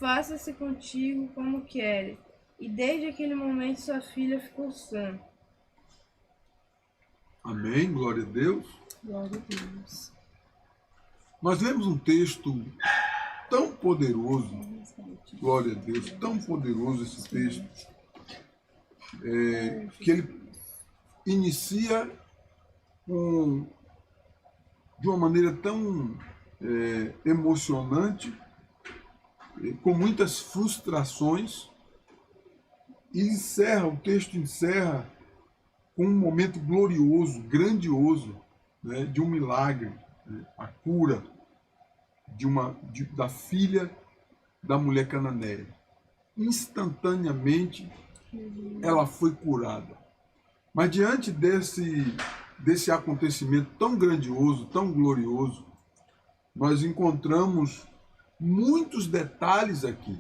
faça-se contigo como queres. E desde aquele momento sua filha ficou sã. Amém, glória a Deus. Glória a Deus. Nós lemos um texto tão poderoso, glória a Deus, tão poderoso esse texto, que ele inicia de uma maneira tão emocionante, com muitas frustrações, e o texto encerra com um momento glorioso, grandioso, né, de um milagre, né, a cura da filha da mulher cananeia. Instantaneamente ela foi curada. Mas diante desse acontecimento tão grandioso, tão glorioso, nós encontramos muitos detalhes aqui.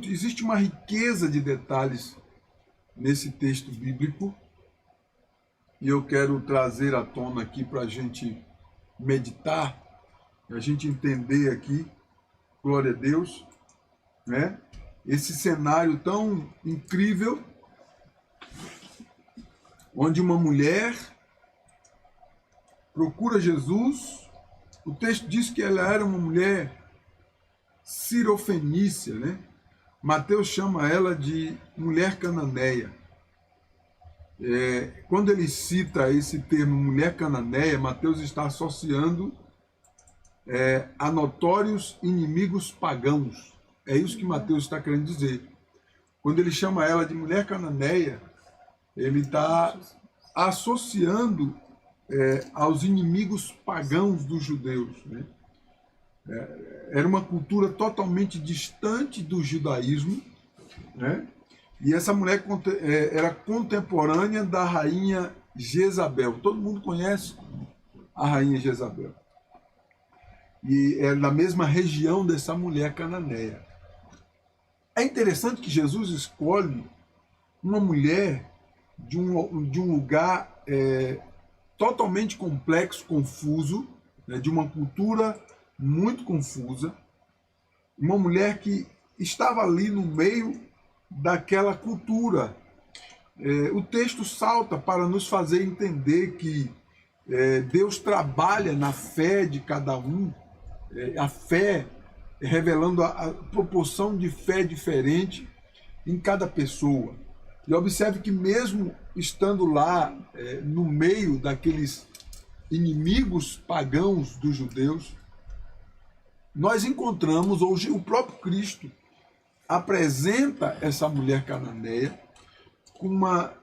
Existe uma riqueza de detalhes nesse texto bíblico, e eu quero trazer à tona aqui para a gente meditar, a gente entender aqui, glória a Deus, né? Esse cenário tão incrível, onde uma mulher procura Jesus. O texto diz que ela era uma mulher cirofenícia, né? Mateus chama ela de mulher cananeia. Quando ele cita esse termo mulher cananeia, Mateus está associando a notórios inimigos pagãos. É isso que Mateus está querendo dizer. Quando ele chama ela de mulher cananeia, ele está associando aos inimigos pagãos dos judeus, né? Era uma cultura totalmente distante do judaísmo, né? E essa mulher era contemporânea da rainha Jezabel. Todo mundo conhece a rainha Jezabel. E é da mesma região dessa mulher cananeia. É interessante que Jesus escolhe uma mulher de um lugar totalmente complexo, confuso, né, de uma cultura muito confusa, uma mulher que estava ali no meio daquela cultura. O texto salta para nos fazer entender que Deus trabalha na fé de cada um, a fé revelando a proporção de fé diferente em cada pessoa. E observe que mesmo estando lá no meio daqueles inimigos pagãos dos judeus, nós encontramos hoje o próprio Cristo apresenta essa mulher cananeia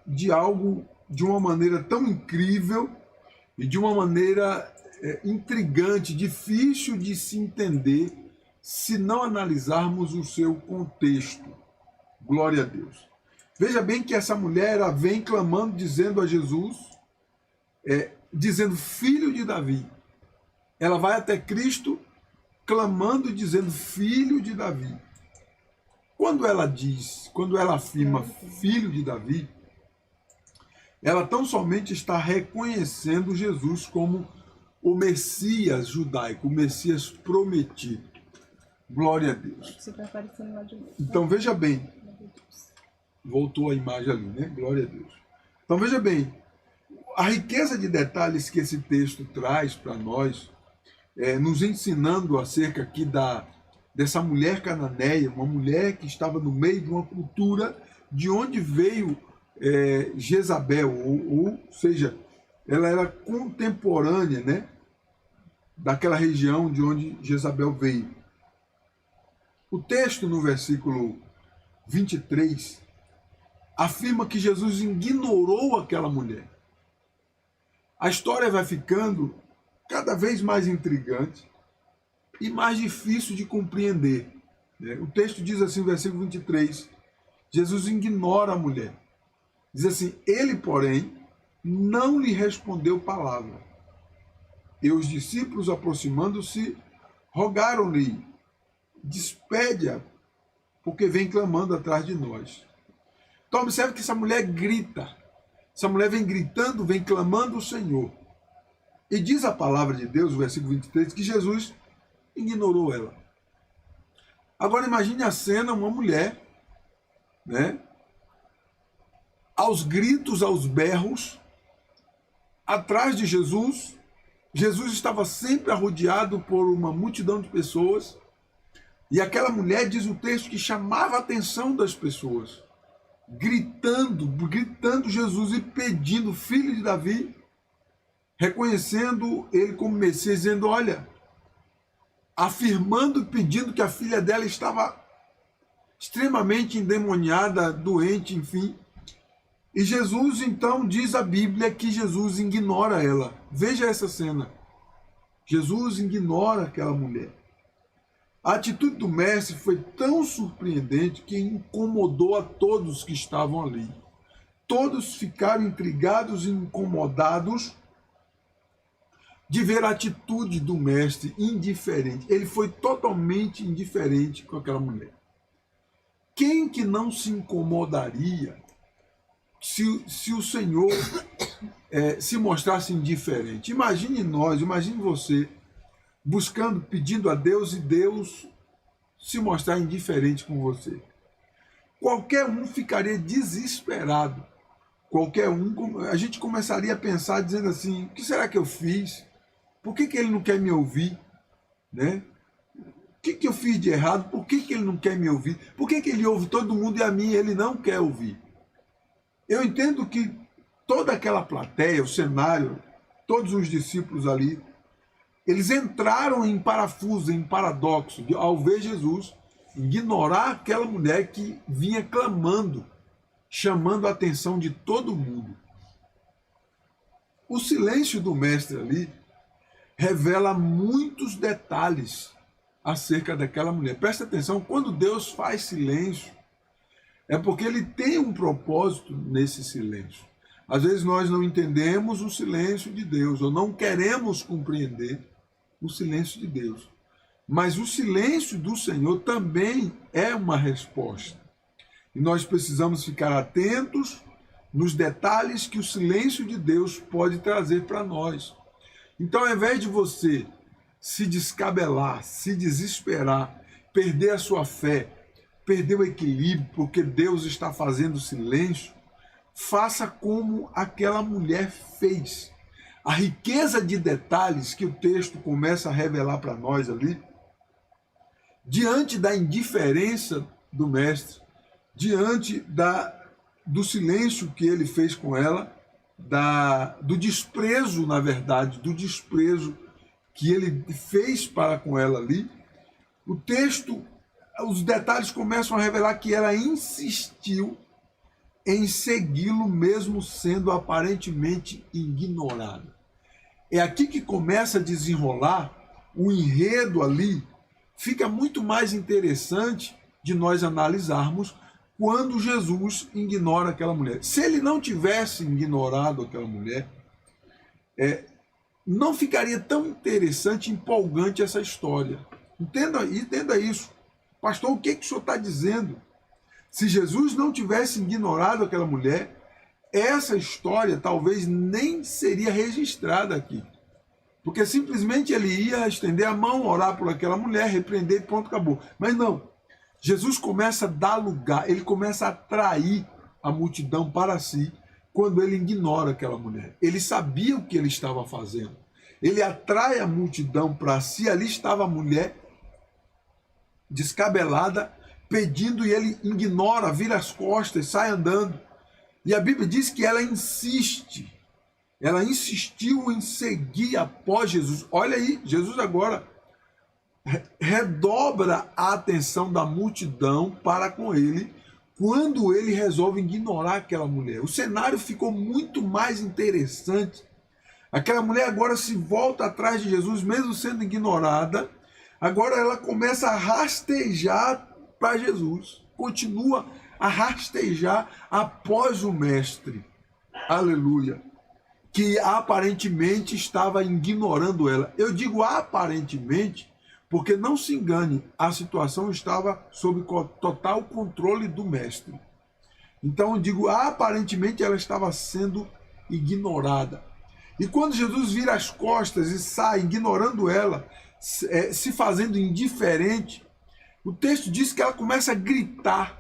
de uma maneira tão incrível e de uma maneira intrigante, difícil de se entender se não analisarmos o seu contexto. Glória a Deus. Veja bem que essa mulher ela vem clamando, dizendo a Jesus, dizendo filho de Davi. Ela vai até Cristo clamando e dizendo filho de Davi. Quando ela afirma filho de Davi, ela tão somente está reconhecendo Jesus como o Messias judaico, o Messias prometido. Glória a Deus. Você está aparecendo lá de novo. Então veja bem, voltou a imagem ali, né? Glória a Deus. Então veja bem, a riqueza de detalhes que esse texto traz para nós, nos ensinando acerca aqui dessa mulher cananeia, uma mulher que estava no meio de uma cultura de onde veio Jezabel, ou seja, ela era contemporânea, né, daquela região de onde Jezabel veio. O texto no versículo 23 afirma que Jesus ignorou aquela mulher. A história vai ficando cada vez mais intrigante e mais difícil de compreender. O texto diz assim, no versículo 23, Jesus ignora a mulher. Diz assim, ele, porém, não lhe respondeu palavra. E os discípulos, aproximando-se, rogaram-lhe, despede-a, porque vem clamando atrás de nós. Então observe que essa mulher grita. Essa mulher vem gritando, vem clamando o Senhor. E diz a palavra de Deus, o versículo 23, que Jesus ignorou ela. Agora imagine a cena, uma mulher, né, aos gritos, aos berros, atrás de Jesus. Jesus estava sempre rodeado por uma multidão de pessoas, e aquela mulher, diz o texto, que chamava a atenção das pessoas, gritando Jesus e pedindo, filho de Davi, reconhecendo ele como Messias, dizendo, olha, afirmando e pedindo que a filha dela estava extremamente endemoniada, doente, enfim. E Jesus, então, diz a Bíblia que Jesus ignora ela. Veja essa cena. Jesus ignora aquela mulher. A atitude do mestre foi tão surpreendente que incomodou a todos que estavam ali. Todos ficaram intrigados e incomodados de ver a atitude do mestre indiferente. Ele foi totalmente indiferente com aquela mulher. Quem que não se incomodaria se o Senhor se mostrasse indiferente? Imagine nós, imagine você, buscando, pedindo a Deus e Deus se mostrar indiferente com você. Qualquer um ficaria desesperado. Qualquer um, a gente começaria a pensar dizendo assim, o que será que eu fiz? Por que ele não quer me ouvir? Né? O que eu fiz de errado? Por que ele não quer me ouvir? Por que ele ouve todo mundo e a mim ele não quer ouvir? Eu entendo que toda aquela plateia, o cenário, todos os discípulos ali, eles entraram em parafuso, em paradoxo, ao ver Jesus ignorar aquela mulher que vinha clamando, chamando a atenção de todo mundo. O silêncio do mestre ali revela muitos detalhes acerca daquela mulher. Presta atenção, quando Deus faz silêncio, é porque ele tem um propósito nesse silêncio. Às vezes nós não entendemos o silêncio de Deus, ou não queremos compreender o silêncio de Deus. Mas o silêncio do Senhor também é uma resposta. E nós precisamos ficar atentos nos detalhes que o silêncio de Deus pode trazer para nós. Então, ao invés de você se descabelar, se desesperar, perder a sua fé, perder o equilíbrio, porque Deus está fazendo silêncio, faça como aquela mulher fez. A riqueza de detalhes que o texto começa a revelar para nós ali, diante da indiferença do mestre, diante do silêncio que ele fez com ela, do desprezo, na verdade, do desprezo que ele fez para com ela ali, o texto, os detalhes começam a revelar que ela insistiu em segui-lo mesmo sendo aparentemente ignorada. É aqui que começa a desenrolar o enredo ali, fica muito mais interessante de nós analisarmos quando Jesus ignora aquela mulher. Se ele não tivesse ignorado aquela mulher, não ficaria tão interessante, empolgante essa história. Entenda isso. Pastor, o que o senhor está dizendo? Se Jesus não tivesse ignorado aquela mulher, essa história talvez nem seria registrada aqui. Porque simplesmente ele ia estender a mão, orar por aquela mulher, repreender e pronto, acabou. Mas não. Jesus começa a dar lugar, ele começa a atrair a multidão para si quando ele ignora aquela mulher. Ele sabia o que ele estava fazendo. Ele atrai a multidão para si, ali estava a mulher descabelada, pedindo, e ele ignora, vira as costas, sai andando. E a Bíblia diz que ela insiste. Ela insistiu em seguir após Jesus. Olha aí, Jesus agora redobra a atenção da multidão para com ele, quando ele resolve ignorar aquela mulher. O cenário ficou muito mais interessante. Aquela mulher agora se volta atrás de Jesus, mesmo sendo ignorada. Agora ela começa a rastejar para Jesus. Continua a rastejar após o mestre. Aleluia. Que aparentemente estava ignorando ela. Eu digo aparentemente, porque não se engane, a situação estava sob total controle do mestre. Então eu digo, aparentemente ela estava sendo ignorada. E quando Jesus vira as costas e sai ignorando ela, se fazendo indiferente, O texto diz que ela começa a gritar.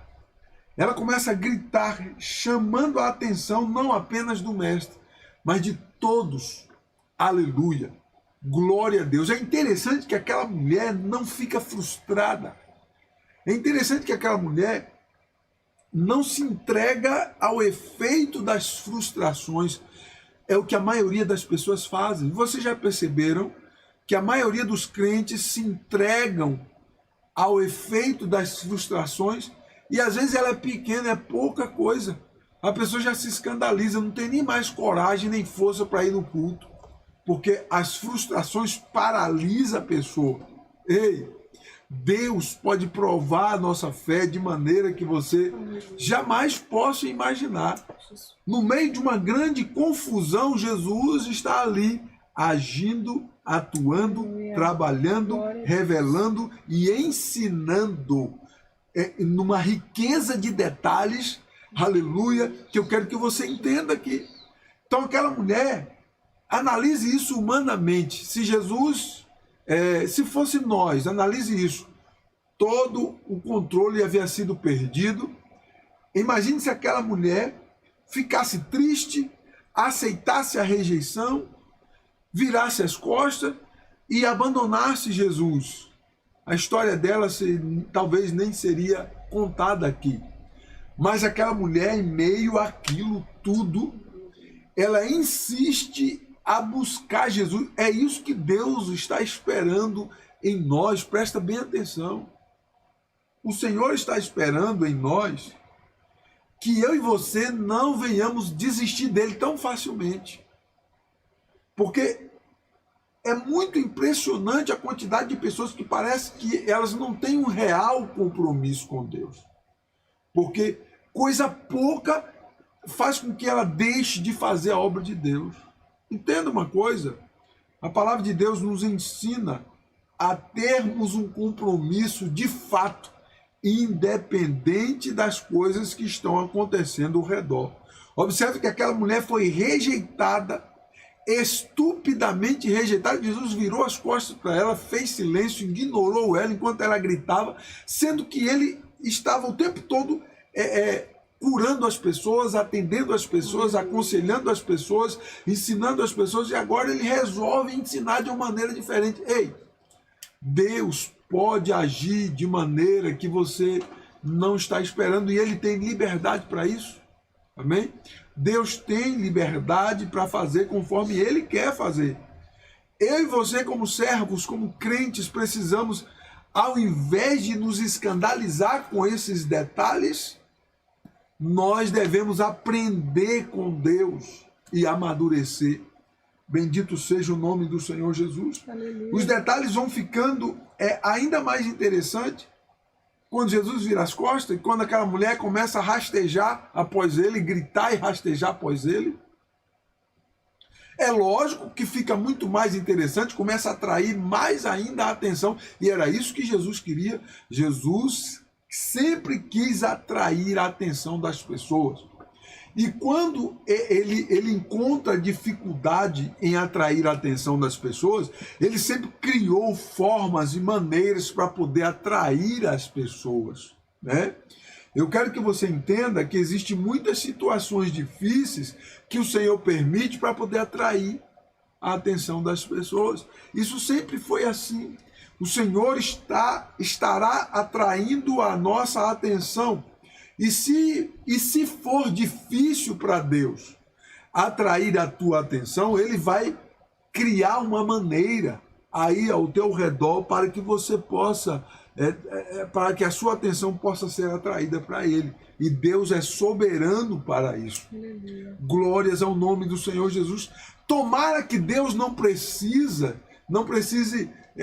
Ela começa a gritar, chamando a atenção não apenas do mestre, mas de todos. Aleluia. Glória a Deus. É interessante que aquela mulher não fica frustrada. É interessante que aquela mulher não se entrega ao efeito das frustrações. É o que a maioria das pessoas fazem. Vocês já perceberam que a maioria dos crentes se entregam ao efeito das frustrações e às vezes ela é pequena, é pouca coisa. A pessoa já se escandaliza, não tem nem mais coragem nem força para ir no culto, porque as frustrações paralisam a pessoa. Ei, Deus pode provar a nossa fé de maneira que você jamais possa imaginar. No meio de uma grande confusão, Jesus está ali, agindo, atuando, trabalhando, revelando e ensinando numa riqueza de detalhes, aleluia, que eu quero que você entenda aqui. Então aquela mulher, analise isso humanamente. Se Jesus, se fosse nós, analise isso. Todo o controle havia sido perdido. Imagine se aquela mulher ficasse triste, aceitasse a rejeição, virasse as costas e abandonasse Jesus. A história dela talvez nem seria contada aqui. Mas aquela mulher, em meio àquilo tudo, ela insiste a buscar Jesus. É isso que Deus está esperando em nós. Presta bem atenção. O Senhor está esperando em nós que eu e você não venhamos desistir dele tão facilmente. Porque é muito impressionante a quantidade de pessoas que parece que elas não têm um real compromisso com Deus. Porque coisa pouca faz com que ela deixe de fazer a obra de Deus. Entenda uma coisa, a palavra de Deus nos ensina a termos um compromisso de fato, independente das coisas que estão acontecendo ao redor. Observe que aquela mulher foi rejeitada, estupidamente rejeitada. Jesus virou as costas para ela, fez silêncio, ignorou ela enquanto ela gritava, sendo que ele estava o tempo todo curando as pessoas, atendendo as pessoas, aconselhando as pessoas, ensinando as pessoas, e agora ele resolve ensinar de uma maneira diferente. Ei, Deus pode agir de maneira que você não está esperando, e ele tem liberdade para isso. Amém? Deus tem liberdade para fazer conforme ele quer fazer. Eu e você, como servos, como crentes, precisamos, ao invés de nos escandalizar com esses detalhes, nós devemos aprender com Deus e amadurecer. Bendito seja o nome do Senhor Jesus. Aleluia. Os detalhes vão ficando ainda mais interessantes quando Jesus vira as costas e quando aquela mulher começa a rastejar após ele, gritar e rastejar após ele. É lógico que fica muito mais interessante, começa a atrair mais ainda a atenção, e era isso que Jesus queria. Jesus sempre quis atrair a atenção das pessoas. E quando ele encontra dificuldade em atrair a atenção das pessoas, ele sempre criou formas e maneiras para poder atrair as pessoas, né? Eu quero que você entenda que existem muitas situações difíceis que o Senhor permite para poder atrair a atenção das pessoas. Isso sempre foi assim. O Senhor estará atraindo a nossa atenção. E se for difícil para Deus atrair a tua atenção, ele vai criar uma maneira aí ao teu redor para que você possa, para que a sua atenção possa ser atraída para ele. E Deus é soberano para isso. Glórias ao nome do Senhor Jesus. Tomara que Deus não precise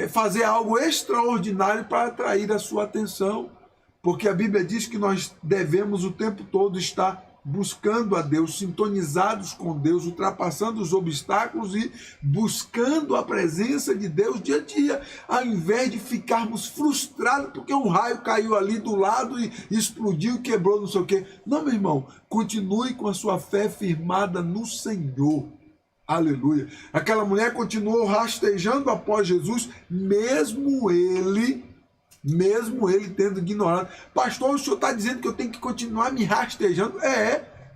fazer algo extraordinário para atrair a sua atenção. Porque a Bíblia diz que nós devemos o tempo todo estar buscando a Deus, sintonizados com Deus, ultrapassando os obstáculos e buscando a presença de Deus dia a dia, ao invés de ficarmos frustrados porque um raio caiu ali do lado e explodiu, quebrou, não sei o quê. Não, meu irmão, continue com a sua fé firmada no Senhor. Aleluia. Aquela mulher continuou rastejando após Jesus, mesmo ele mesmo ele tendo ignorado. Pastor, o senhor está dizendo que eu tenho que continuar me rastejando?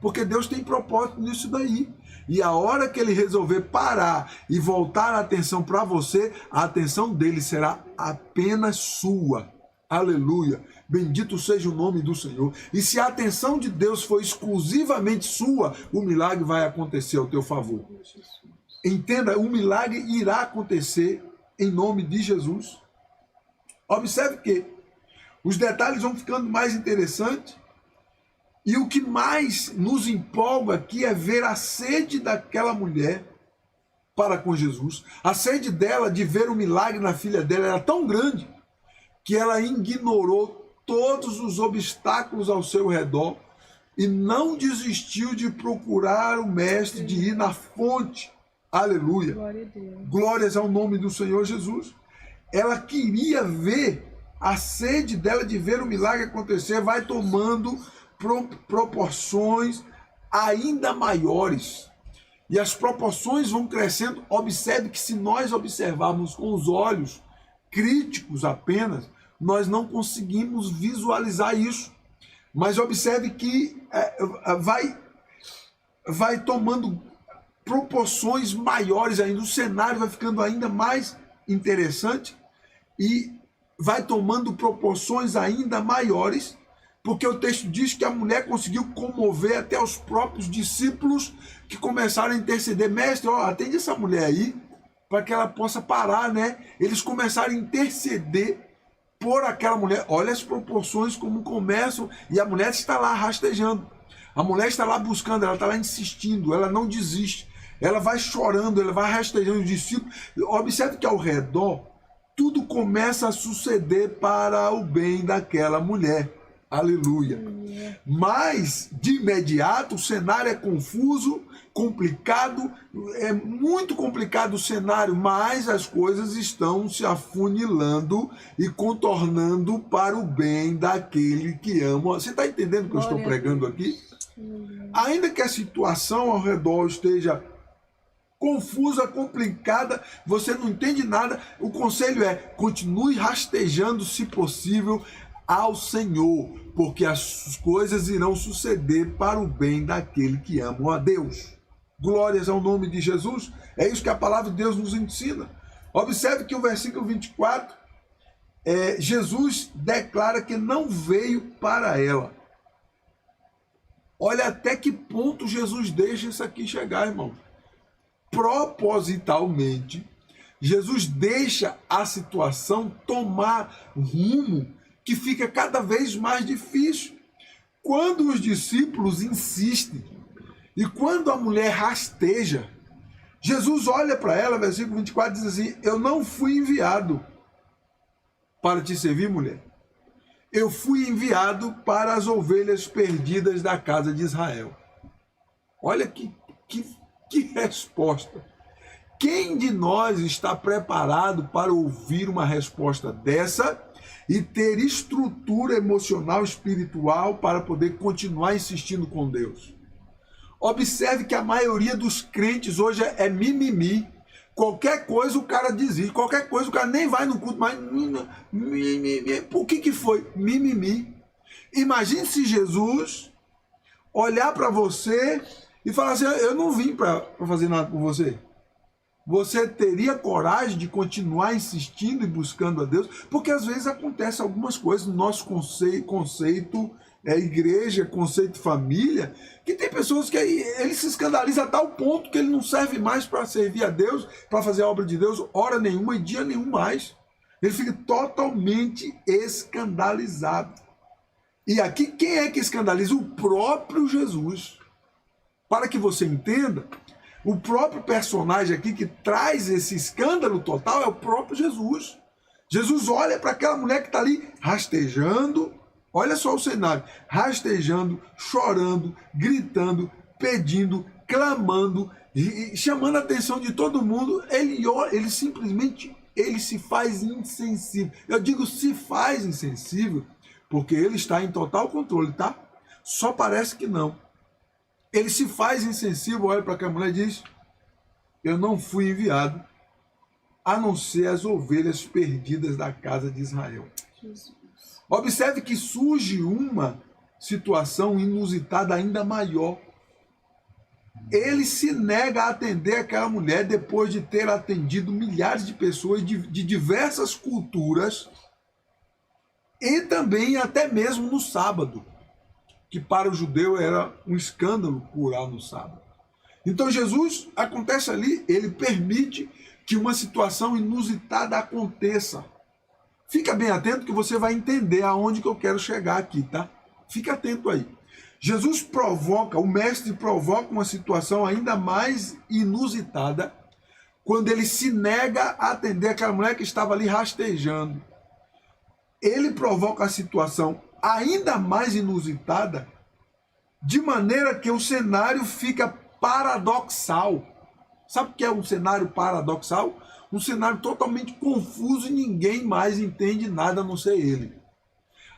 Porque Deus tem propósito nisso daí. E a hora que ele resolver parar e voltar a atenção para você, a atenção dele será apenas sua. Aleluia. Bendito seja o nome do Senhor. E se a atenção de Deus for exclusivamente sua, o milagre vai acontecer ao teu favor. Entenda, o milagre irá acontecer em nome de Jesus. Observe que os detalhes vão ficando mais interessantes. E o que mais nos empolga aqui é ver a sede daquela mulher para com Jesus. A sede dela de ver o milagre na filha dela era tão grande que ela ignorou todos os obstáculos ao seu redor e não desistiu de procurar o mestre, de ir na fonte. Aleluia. Glória a Deus. Glórias ao nome do Senhor Jesus. Ela queria ver, a sede dela de ver o milagre acontecer vai tomando proporções ainda maiores. E as proporções vão crescendo. Observe que se nós observarmos com os olhos críticos apenas, nós não conseguimos visualizar isso. Mas observe que vai tomando proporções maiores ainda. O cenário vai ficando ainda mais interessante e vai tomando proporções ainda maiores, porque o texto diz que a mulher conseguiu comover até os próprios discípulos, que começaram a interceder. Mestre, atende essa mulher aí, para que ela possa parar, né? Eles começaram a interceder por aquela mulher. Olha as proporções como começam, e a mulher está lá rastejando. A mulher está lá buscando, ela está lá insistindo, ela não desiste. Ela vai chorando, ela vai rastejando os discípulos. Observe que ao redor, tudo começa a suceder para o bem daquela mulher. Aleluia. Mas, de imediato, o cenário é confuso, complicado, é muito complicado o cenário, mas as coisas estão se afunilando e contornando para o bem daquele que ama. Você está entendendo o que eu estou pregando aqui? Ainda que a situação ao redor esteja confusa, complicada, você não entende nada, o conselho é: continue rastejando, se possível, ao Senhor, porque as coisas irão suceder para o bem daquele que ama a Deus. Glórias ao nome de Jesus. É isso que a palavra de Deus nos ensina. Observe que o versículo 24, Jesus declara que não veio para ela. Olha até que ponto Jesus deixa isso aqui chegar, irmão. Propositalmente, Jesus deixa a situação tomar rumo que fica cada vez mais difícil. Quando os discípulos insistem e quando a mulher rasteja, Jesus olha para ela, versículo 24, diz assim: eu não fui enviado para te servir, mulher. Eu fui enviado para as ovelhas perdidas da casa de Israel. Olha que resposta. Quem de nós está preparado para ouvir uma resposta dessa e ter estrutura emocional, espiritual para poder continuar insistindo com Deus? Observe que a maioria dos crentes hoje é mimimi. Qualquer coisa o cara desiste, qualquer coisa o cara nem vai no culto, mas por que foi? Mimimi. Imagine se Jesus olhar para você e falar assim: eu não vim para fazer nada por você. Você teria coragem de continuar insistindo e buscando a Deus? Porque às vezes acontecem algumas coisas no nosso conceito igreja, conceito família, que tem pessoas que ele se escandaliza a tal ponto que ele não serve mais para servir a Deus, para fazer a obra de Deus, hora nenhuma e dia nenhum mais. Ele fica totalmente escandalizado. E aqui quem é que escandaliza? O próprio Jesus. Para que você entenda, o próprio personagem aqui que traz esse escândalo total é o próprio Jesus. Jesus olha para aquela mulher que está ali rastejando. Olha só o cenário: rastejando, chorando, gritando, pedindo, clamando, e chamando a atenção de todo mundo. Ele simplesmente se faz insensível. Eu digo se faz insensível porque ele está em total controle, tá? Só parece que não. Ele se faz insensível, olha para aquela mulher e diz: eu não fui enviado a não ser as ovelhas perdidas da casa de Israel. Jesus. Observe que surge uma situação inusitada ainda maior. Ele se nega a atender aquela mulher depois de ter atendido milhares de pessoas de diversas culturas e também até mesmo no sábado, que para o judeu era um escândalo curar no sábado. Então Jesus, acontece ali, ele permite que uma situação inusitada aconteça. Fica bem atento que você vai entender aonde que eu quero chegar aqui, tá? Fica atento aí. Jesus provoca, o mestre provoca uma situação ainda mais inusitada quando ele se nega a atender aquela mulher que estava ali rastejando. Ele provoca a situação ainda mais inusitada de maneira que o cenário fica paradoxal. Sabe o que é um cenário paradoxal? Um cenário totalmente confuso e ninguém mais entende nada a não ser ele.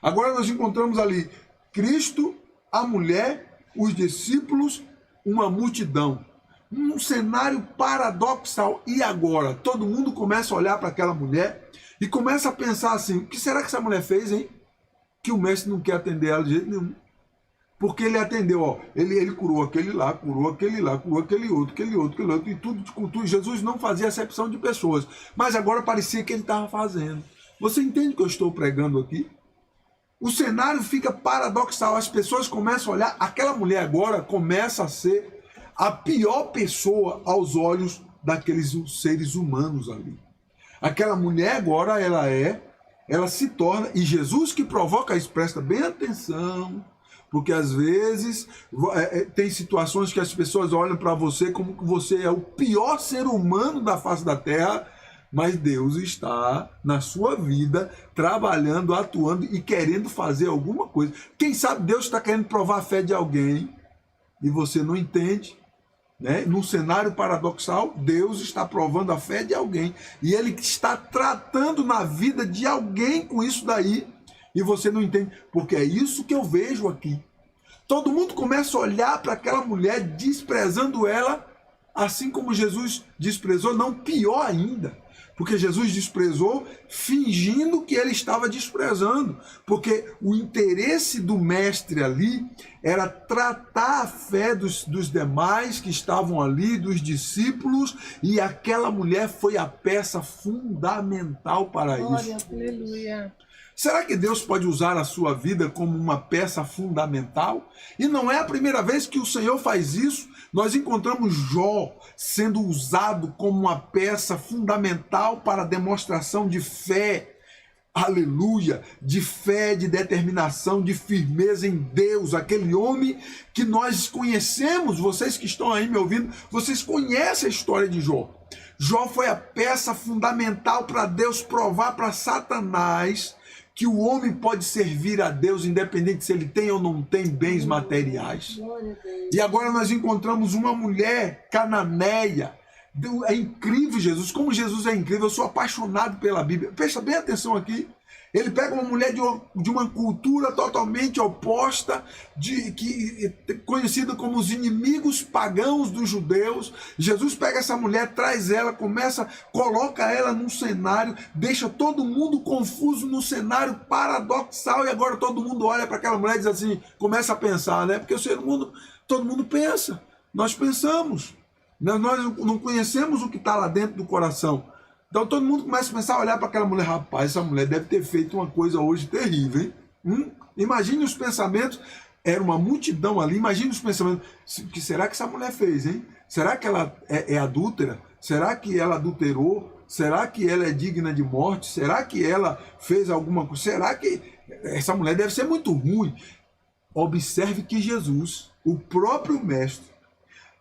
Agora nós encontramos ali Cristo, a mulher, os discípulos, uma multidão. Um cenário paradoxal. E agora? Todo mundo começa a olhar para aquela mulher e começa a pensar assim, o que será que essa mulher fez, hein? Que o mestre não quer atender ela de jeito nenhum. Porque ele atendeu, ó, ele curou aquele lá, curou aquele lá, curou aquele outro, e tudo. Jesus não fazia acepção de pessoas. Mas agora parecia que ele estava fazendo. Você entende o que eu estou pregando aqui? O cenário fica paradoxal. As pessoas começam a olhar. Aquela mulher agora começa a ser a pior pessoa aos olhos daqueles seres humanos ali. Aquela mulher agora, ela se torna, e Jesus que provoca isso, presta bem atenção, porque às vezes tem situações que as pessoas olham para você como que você é o pior ser humano da face da terra, mas Deus está na sua vida, trabalhando, atuando e querendo fazer alguma coisa. Quem sabe Deus está querendo provar a fé de alguém e você não entende, né? Num cenário paradoxal, Deus está provando a fé de alguém e Ele está tratando na vida de alguém com isso daí e você não entende, porque é isso que eu vejo aqui. Todo mundo começa a olhar para aquela mulher desprezando ela, assim como Jesus desprezou, não, pior ainda. Porque Jesus desprezou fingindo que ele estava desprezando. Porque o interesse do mestre ali era tratar a fé dos demais que estavam ali, dos discípulos, e aquela mulher foi a peça fundamental para Glória, isso. aleluia. Será que Deus pode usar a sua vida como uma peça fundamental? E não é a primeira vez que o Senhor faz isso. Nós encontramos Jó sendo usado como uma peça fundamental para a demonstração de fé. Aleluia! De fé, de determinação, de firmeza em Deus. Aquele homem que nós conhecemos, vocês que estão aí me ouvindo, vocês conhecem a história de Jó. Jó foi a peça fundamental para Deus provar para Satanás que o homem pode servir a Deus independente se ele tem ou não tem bens materiais. E agora nós encontramos uma mulher cananeia. É incrível Jesus, como Jesus é incrível, eu sou apaixonado pela Bíblia. Presta bem atenção aqui. Ele pega uma mulher de uma cultura totalmente oposta, conhecida como os inimigos pagãos dos judeus. Jesus pega essa mulher, traz ela, coloca ela num cenário, deixa todo mundo confuso no cenário paradoxal, e agora todo mundo olha para aquela mulher e diz assim, começa a pensar, né? Porque todo mundo pensa, nós pensamos, nós não conhecemos o que está lá dentro do coração. Então todo mundo começa a pensar, a olhar para aquela mulher, rapaz, essa mulher deve ter feito uma coisa hoje terrível, hein? Imagine os pensamentos, era uma multidão ali, imagine os pensamentos, o que será que essa mulher fez, hein? Será que ela é adúltera? Será que ela adulterou? Será que ela é digna de morte? Será que ela fez alguma coisa? Será que essa mulher deve ser muito ruim? Observe que Jesus, o próprio mestre,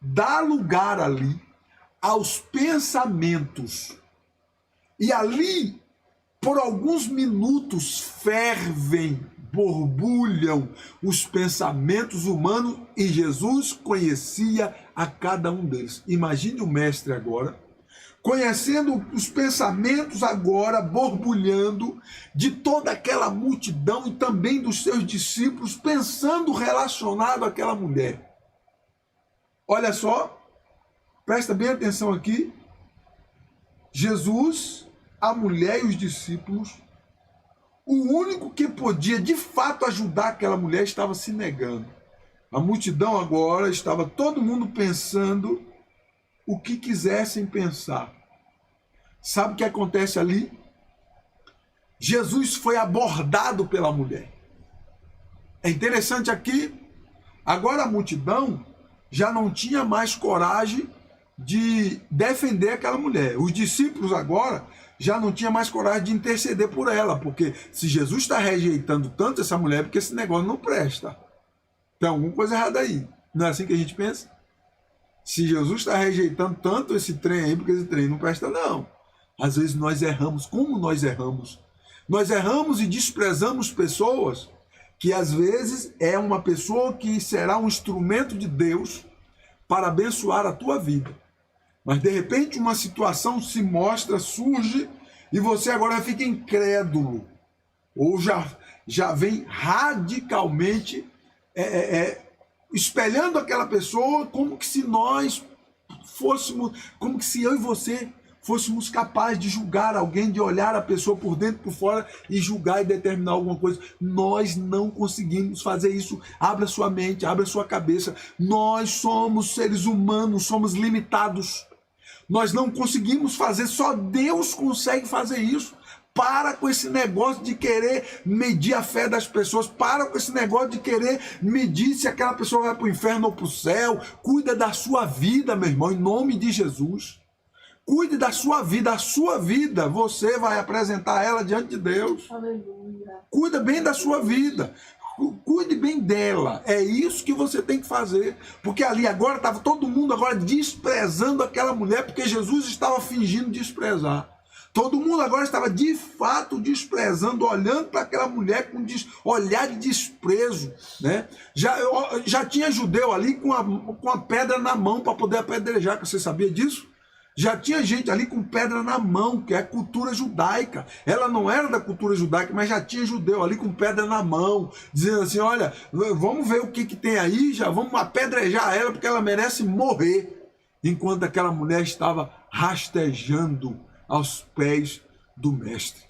dá lugar ali aos pensamentos. E ali, por alguns minutos, fervem, borbulham os pensamentos humanos e Jesus conhecia a cada um deles. Imagine o mestre agora, conhecendo os pensamentos agora, borbulhando de toda aquela multidão e também dos seus discípulos, pensando relacionado àquela mulher. Olha só, presta bem atenção aqui. Jesus, a mulher e os discípulos O único que podia de fato ajudar aquela mulher estava se negando. A multidão agora estava todo mundo pensando o que quisessem pensar. Sabe o que acontece ali? Jesus foi abordado pela mulher. É interessante aqui, agora a multidão já não tinha mais coragem de defender aquela mulher. Os discípulos agora já não tinham mais coragem de interceder por ela, porque se Jesus está rejeitando tanto essa mulher, é porque esse negócio não presta. Tem alguma coisa errada aí. Não é assim que a gente pensa? Se Jesus está rejeitando tanto esse trem aí, porque esse trem não presta, não. Às vezes nós erramos. Como nós erramos? Nós erramos e desprezamos pessoas que às vezes é uma pessoa que será um instrumento de Deus para abençoar a tua vida. Mas de repente uma situação se mostra, surge, e você agora fica incrédulo. Ou já vem radicalmente espelhando aquela pessoa como que se nós fôssemos, como que se eu e você fôssemos capazes de julgar alguém, de olhar a pessoa por dentro e por fora e julgar e determinar alguma coisa. Nós não conseguimos fazer isso. Abra sua mente, abra sua cabeça. Nós somos seres humanos, somos limitados. Nós não conseguimos fazer, só Deus consegue fazer isso. Para com esse negócio de querer medir a fé das pessoas. Para com esse negócio de querer medir se aquela pessoa vai para o inferno ou para o céu. Cuida da sua vida, meu irmão, em nome de Jesus. Cuide da sua vida. A sua vida, você vai apresentar ela diante de Deus. Aleluia. Cuida bem da sua vida. Cuide bem dela. É isso que você tem que fazer. Porque ali agora estava todo mundo agora desprezando aquela mulher, porque Jesus estava fingindo desprezar. Todo mundo agora estava de fato desprezando, olhando para aquela mulher com olhar de desprezo, né? Já tinha judeu ali com a pedra na mão para poder apedrejar, você sabia disso? Já tinha gente ali com pedra na mão, que é a cultura judaica. Ela não era da cultura judaica, mas já tinha judeu ali com pedra na mão, dizendo assim, olha, vamos ver o que tem aí, já vamos apedrejar ela, porque ela merece morrer. Enquanto aquela mulher estava rastejando aos pés do mestre.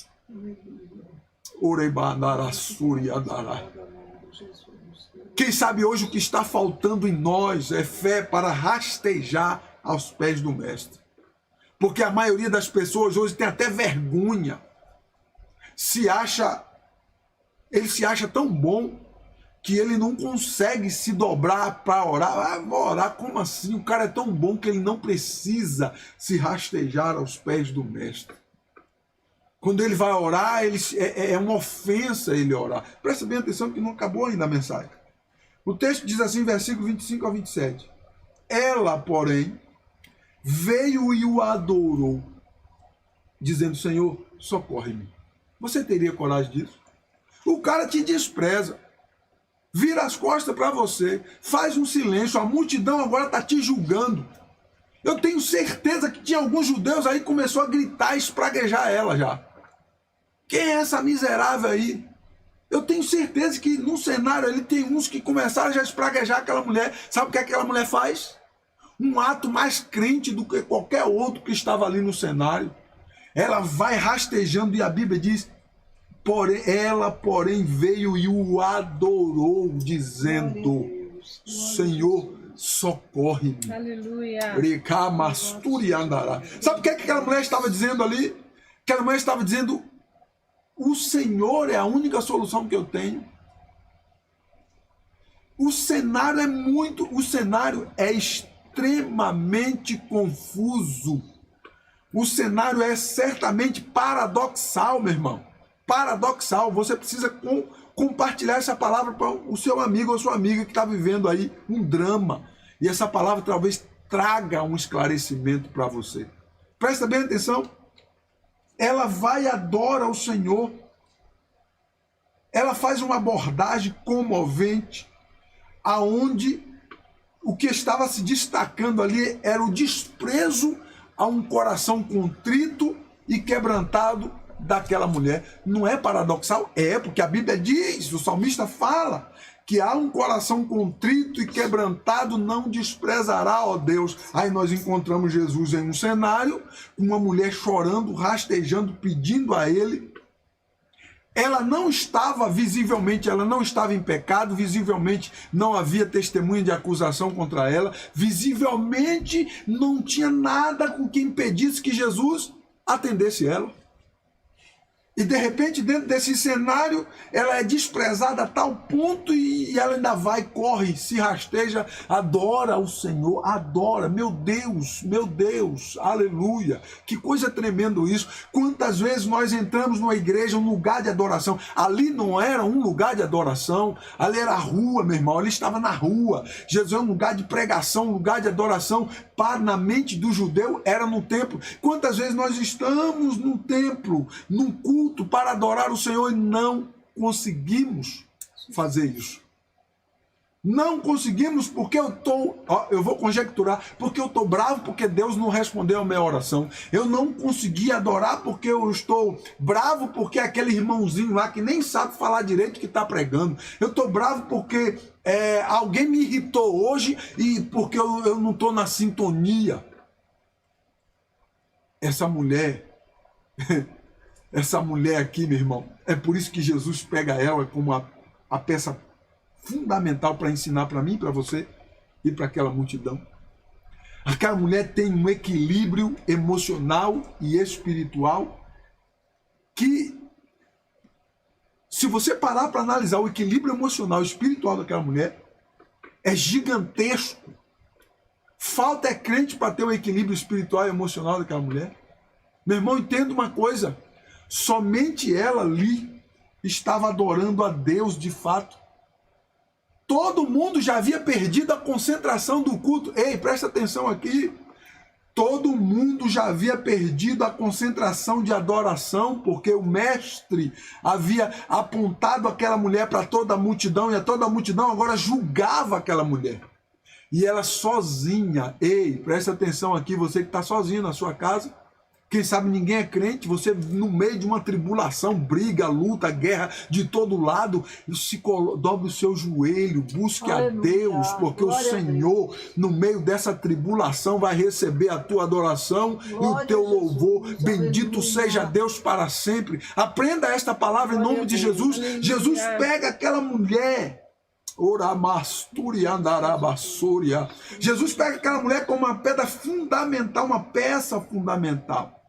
Quem sabe hoje o que está faltando em nós é fé para rastejar aos pés do mestre. Porque a maioria das pessoas hoje tem até vergonha. Ele se acha tão bom que ele não consegue se dobrar para orar. Ah, vou orar, como assim? O cara é tão bom que ele não precisa se rastejar aos pés do mestre. Quando ele vai orar, é uma ofensa ele orar. Presta bem atenção que não acabou ainda a mensagem. O texto diz assim, versículo 25 ao 27. Ela, porém, veio e o adorou, dizendo, Senhor, socorre-me. Você teria coragem disso? O cara te despreza. Vira as costas para você, faz um silêncio, a multidão agora está te julgando. Eu tenho certeza que tinha alguns judeus aí que começou a gritar e espraguejar ela já. Quem é essa miserável aí? Eu tenho certeza que no cenário ali tem uns que começaram já a espraguejar aquela mulher. Sabe o que aquela mulher faz? Um ato mais crente do que qualquer outro que estava ali no cenário. Ela vai rastejando e a Bíblia diz... Porém veio e o adorou, dizendo, Senhor, socorre-me. Aleluia. Sabe o que aquela mulher estava dizendo ali? Aquela mulher estava dizendo, o Senhor é a única solução que eu tenho. O cenário é extremamente confuso. O cenário é certamente paradoxal, meu irmão. Paradoxal, você precisa compartilhar essa palavra para o seu amigo ou sua amiga que está vivendo aí um drama. E essa palavra talvez traga um esclarecimento para você. Presta bem atenção. Ela vai e adora o Senhor. Ela faz uma abordagem comovente, aonde o que estava se destacando ali era o desprezo a um coração contrito e quebrantado daquela mulher. Não é paradoxal? É, porque a Bíblia diz, o salmista fala, que há um coração contrito e quebrantado não desprezará, ó Deus. Aí nós encontramos Jesus em um cenário, uma mulher chorando, rastejando, pedindo a ele. Ela não estava visivelmente, ela não estava em pecado, visivelmente não havia testemunha de acusação contra ela, visivelmente não tinha nada com que impedisse que Jesus atendesse ela. E de repente, dentro desse cenário, ela é desprezada a tal ponto e ela ainda vai, corre, se rasteja, adora o Senhor, adora, meu Deus, aleluia. Que coisa tremenda isso. Quantas vezes nós entramos numa igreja, um lugar de adoração, ali não era um lugar de adoração, ali era a rua, meu irmão, ali estava na rua. Jesus é um lugar de pregação, um lugar de adoração, na mente do judeu era no templo. Quantas vezes nós estamos num templo, num culto para adorar o Senhor e não conseguimos fazer isso? Não conseguimos porque eu vou conjecturar, porque eu estou bravo porque Deus não respondeu a minha oração. Eu não consegui adorar porque eu estou bravo porque aquele irmãozinho lá que nem sabe falar direito que está pregando. Eu estou bravo porque alguém me irritou hoje e porque eu não estou na sintonia. Essa mulher aqui, meu irmão, é por isso que Jesus pega ela como a peça fundamental para ensinar para mim, para você e para aquela multidão. Aquela mulher tem um equilíbrio emocional e espiritual que, se você parar para analisar o equilíbrio emocional e espiritual daquela mulher, é gigantesco. Falta é crente para ter o equilíbrio espiritual e emocional daquela mulher. Meu irmão, entenda uma coisa, somente ela ali estava adorando a Deus de fato. Todo mundo já havia perdido a concentração do culto. Ei, presta atenção aqui. Todo mundo já havia perdido a concentração de adoração, porque o mestre havia apontado aquela mulher para toda a multidão, e a toda a multidão agora julgava aquela mulher. E ela sozinha, ei, presta atenção aqui, você que está sozinho na sua casa, quem sabe ninguém é crente, você no meio de uma tribulação, briga, luta, guerra de todo lado, dobre o seu joelho, busque a Deus, porque o Senhor, no meio dessa tribulação, vai receber a tua adoração e o teu louvor. Bendito seja Deus para sempre. Aprenda esta palavra em nome de Jesus. Jesus pega aquela mulher. Jesus pega aquela mulher como uma pedra fundamental, uma peça fundamental.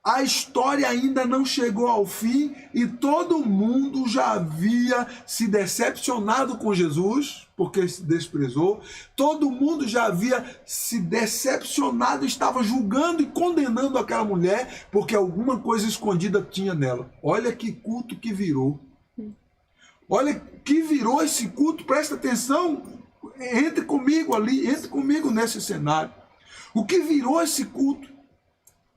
A história ainda não chegou ao fim e todo mundo já havia se decepcionado com Jesus, porque se desprezou. Todo mundo já havia se decepcionado, estava julgando e condenando aquela mulher, porque alguma coisa escondida tinha nela. Olha que culto que virou. Olha que virou esse culto, presta atenção, entre comigo ali, entre comigo nesse cenário. O que virou esse culto?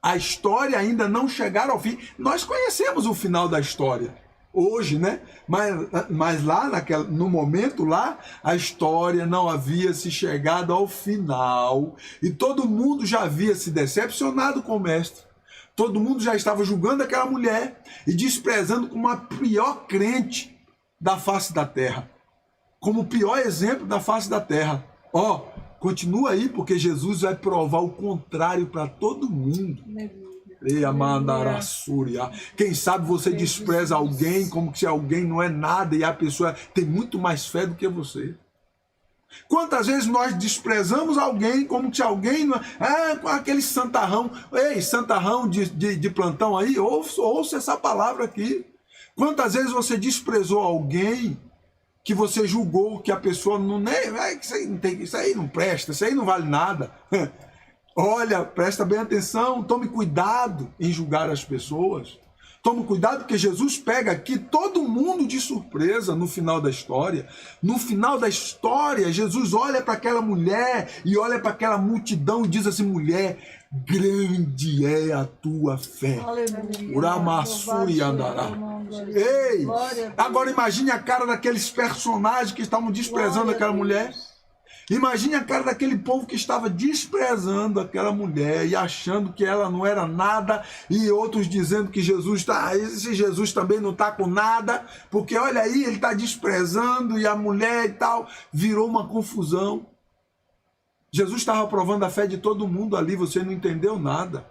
A história ainda não chegar ao fim. Nós conhecemos o final da história hoje, né? Mas lá, no momento lá, a história não havia se chegado ao final. E todo mundo já havia se decepcionado com o mestre. Todo mundo já estava julgando aquela mulher e desprezando como a pior crente da face da terra. Como o pior exemplo da face da terra. Continua aí, porque Jesus vai provar o contrário para todo mundo. Quem sabe você despreza alguém como se alguém não é nada e a pessoa tem muito mais fé do que você. Quantas vezes nós desprezamos alguém como se alguém não é... aquele santarrão. Ei, santarrão de plantão aí, ouça essa palavra aqui. Quantas vezes você desprezou alguém que você julgou que a pessoa não... Isso aí não presta, isso aí não vale nada. Olha, presta bem atenção, tome cuidado em julgar as pessoas. Tome cuidado porque Jesus pega aqui todo mundo de surpresa no final da história. No final da história, Jesus olha para aquela mulher e olha para aquela multidão e diz assim, mulher, grande é a tua fé. Uramassuri andará. Ei, agora imagine a cara daqueles personagens que estavam desprezando aquela mulher. Imagine a cara daquele povo que estava desprezando aquela mulher e achando que ela não era nada, e outros dizendo que Jesus esse Jesus também não está com nada, porque olha aí, ele está desprezando e a mulher e tal, virou uma confusão. Jesus estava provando a fé de todo mundo ali, você não entendeu nada.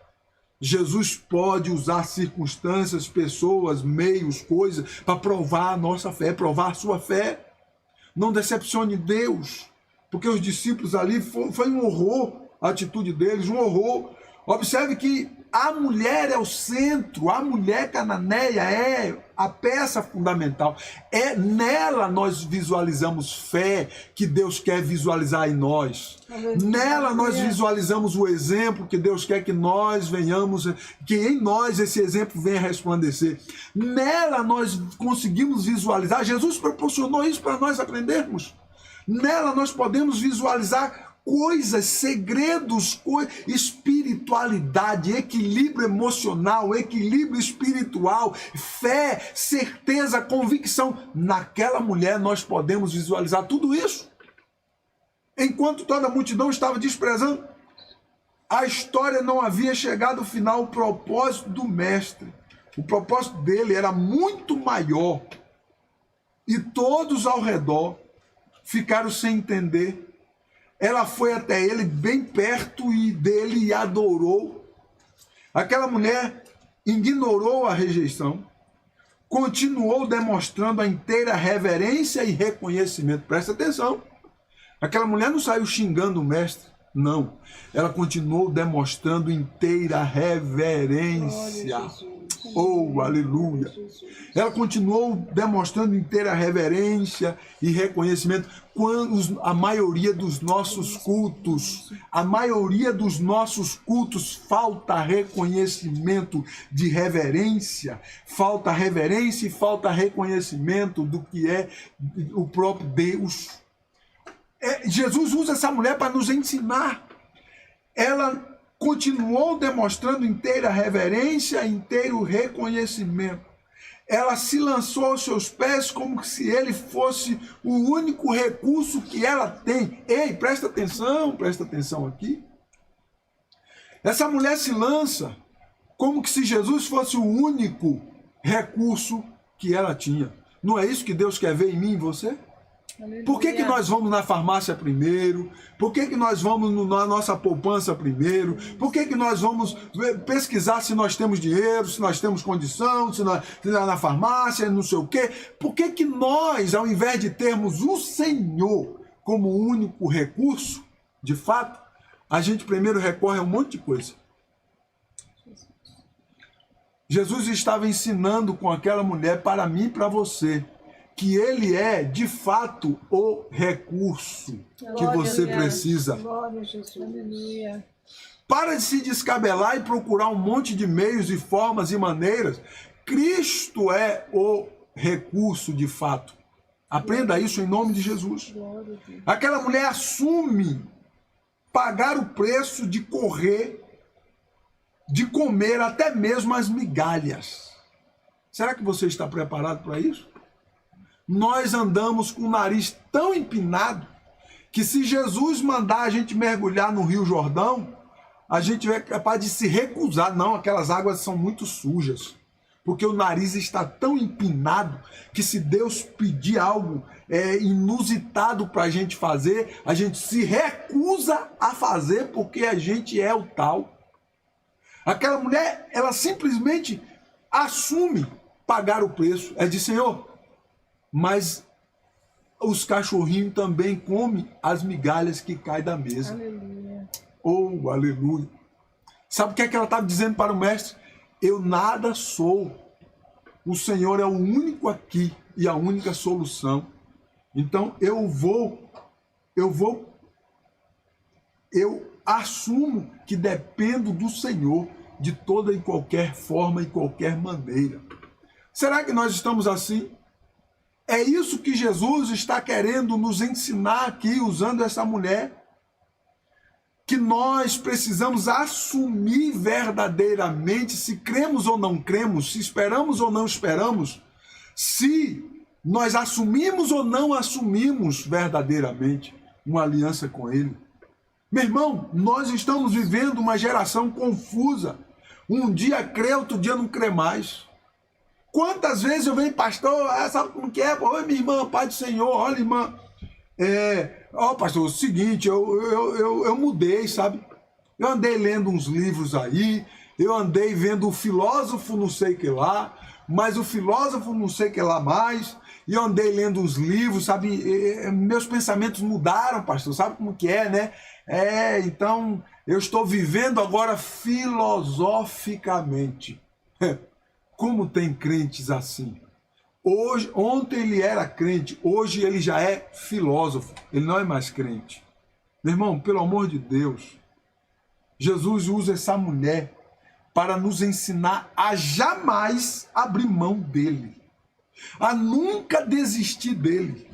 Jesus pode usar circunstâncias, pessoas, meios, coisas, para provar a nossa fé, provar a sua fé. Não decepcione Deus, porque os discípulos ali, foi um horror a atitude deles, um horror. Observe que a mulher é o centro, a mulher cananeia é a peça fundamental. É nela nós visualizamos fé que Deus quer visualizar em nós. Nela nós visualizamos o exemplo que Deus quer que nós venhamos, que em nós esse exemplo venha resplandecer. Nela nós conseguimos visualizar, Jesus proporcionou isso para nós aprendermos. Nela nós podemos visualizar coisas, segredos, espiritualidade, equilíbrio emocional, equilíbrio espiritual, fé, certeza, convicção. Naquela mulher nós podemos visualizar tudo isso. Enquanto toda a multidão estava desprezando, a história não havia chegado ao final. O propósito do mestre, o propósito dele era muito maior. E todos ao redor ficaram sem entender. Ela foi até ele, bem perto dele, e adorou. Aquela mulher ignorou a rejeição, continuou demonstrando a inteira reverência e reconhecimento. Presta atenção. Aquela mulher não saiu xingando o mestre, não. Ela continuou demonstrando inteira reverência. Oh, aleluia! Ela continuou demonstrando inteira reverência e reconhecimento. Quando a maioria dos nossos cultos, falta reconhecimento de reverência, falta reverência e falta reconhecimento do que é o próprio Deus. Jesus usa essa mulher para nos ensinar. Ela continuou demonstrando inteira reverência, inteiro reconhecimento. Ela se lançou aos seus pés como se ele fosse o único recurso que ela tem. Ei, presta atenção aqui. Essa mulher se lança como que se Jesus fosse o único recurso que ela tinha. Não é isso que Deus quer ver em mim e em você? Por que nós vamos na farmácia primeiro? Por que nós vamos na nossa poupança primeiro? Por que nós vamos pesquisar se nós temos dinheiro, se nós temos condição, se na farmácia, não sei o quê? Por que nós, ao invés de termos o Senhor como o único recurso, de fato, a gente primeiro recorre a um monte de coisa? Jesus estava ensinando com aquela mulher, para mim e para você, que ele é, de fato, o recurso que você precisa. Glória a Jesus. Aleluia. Para de se descabelar e procurar um monte de meios e formas e maneiras. Cristo é o recurso, de fato. Aprenda isso em nome de Jesus. Aquela mulher assume pagar o preço de correr, de comer até mesmo as migalhas. Será que você está preparado para isso? Nós andamos com o nariz tão empinado que se Jesus mandar a gente mergulhar no Rio Jordão, a gente é capaz de se recusar. Não, aquelas águas são muito sujas. Porque o nariz está tão empinado que se Deus pedir algo inusitado para a gente fazer, a gente se recusa a fazer porque a gente é o tal. Aquela mulher, ela simplesmente assume pagar o preço. É de Senhor, mas os cachorrinhos também comem as migalhas que caem da mesa. Aleluia. Oh, aleluia. Sabe o que é que ela estava dizendo para o mestre? Eu nada sou. O Senhor é o único aqui e a única solução. Então eu assumo que dependo do Senhor de toda e qualquer forma e qualquer maneira. Será que nós estamos assim? É isso que Jesus está querendo nos ensinar aqui, usando essa mulher. Que nós precisamos assumir verdadeiramente, se cremos ou não cremos, se esperamos ou não esperamos, se nós assumimos ou não assumimos verdadeiramente uma aliança com Ele. Meu irmão, nós estamos vivendo uma geração confusa. Um dia crê, outro dia não crê mais. Quantas vezes eu venho, pastor, sabe como que é? Oi, minha irmã, Pai do Senhor, olha, irmã. Pastor, é o seguinte, eu mudei, sabe? Eu andei lendo uns livros aí, eu andei vendo o filósofo não sei que lá, mas o filósofo não sei que lá mais, e eu andei lendo os livros, sabe? Meus pensamentos mudaram, pastor, sabe como que é, né? Então eu estou vivendo agora filosoficamente. Como tem crentes assim? Ontem ele era crente, hoje ele já é filósofo, ele não é mais crente. Meu irmão, pelo amor de Deus, Jesus usa essa mulher para nos ensinar a jamais abrir mão dele, a nunca desistir dele,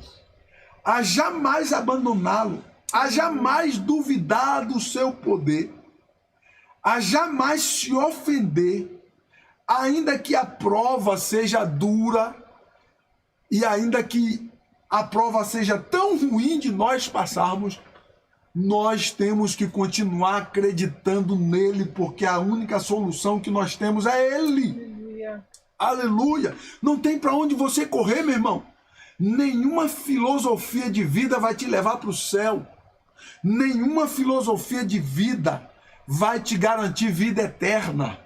a jamais abandoná-lo, a jamais duvidar do seu poder, a jamais se ofender, ainda que a prova seja dura e ainda que a prova seja tão ruim de nós passarmos, nós temos que continuar acreditando nele, porque a única solução que nós temos é ele. Aleluia. Aleluia! Não tem para onde você correr, meu irmão. Nenhuma filosofia de vida vai te levar para o céu. Nenhuma filosofia de vida vai te garantir vida eterna.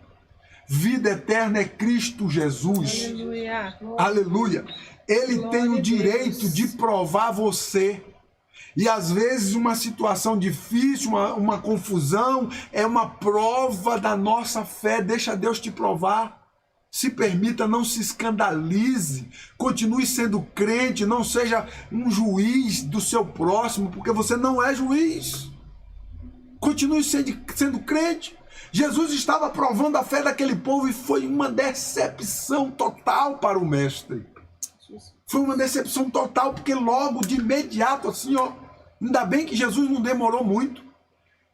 Vida eterna é Cristo Jesus. Aleluia. Aleluia. Ele Glória tem a o direito Deus. de provar você. E às vezes uma situação difícil, uma confusão, é uma prova da nossa fé. Deixa Deus te provar. Se permita, não se escandalize. Continue sendo crente, não seja um juiz do seu próximo, porque você não é juiz. Continue sendo crente. Jesus estava provando a fé daquele povo e foi uma decepção total para o mestre. Foi uma decepção total, porque logo de imediato, assim, ó, ainda bem que Jesus não demorou muito.